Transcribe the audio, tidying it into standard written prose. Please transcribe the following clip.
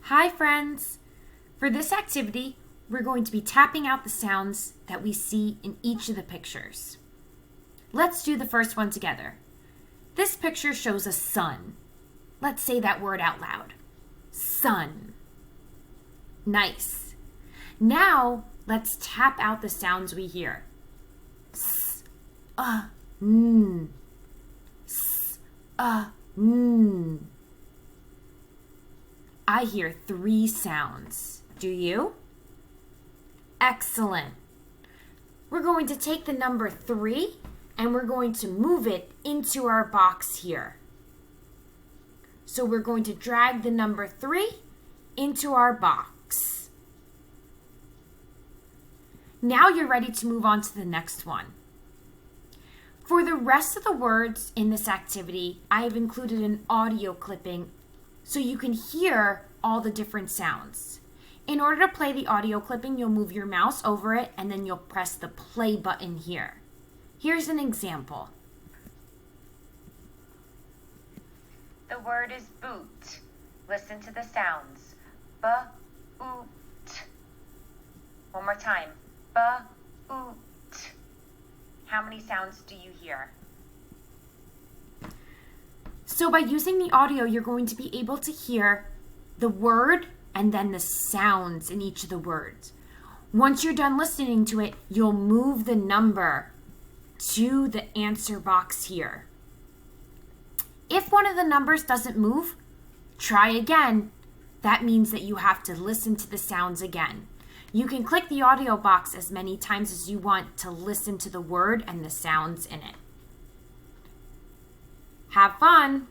Hi friends! For this activity, we're going to be tapping out the sounds that we see in each of the pictures. Let's do the first one together. This picture shows a sun. Let's say that word out loud. Sun. Nice. Now, let's tap out the sounds we hear. S, n. S, n. I hear 3 sounds. Do you? Excellent. We're going to take the number 3 and we're going to move it into our box here. So we're going to drag the number 3 into our box. Now you're ready to move on to the next one. For the rest of the words in this activity, I have included an audio clipping so you can hear all the different sounds. In order to play the audio clipping, you'll move your mouse over it and then you'll press the play button here. Here's an example. The word is boot. Listen to the sounds. B-oot. One more time. B-oot. How many sounds do you hear? So by using the audio, you're going to be able to hear the word and then the sounds in each of the words. Once you're done listening to it, you'll move the number to the answer box here. If one of the numbers doesn't move, try again. That means that you have to listen to the sounds again. You can click the audio box as many times as you want to listen to the word and the sounds in it. Have fun!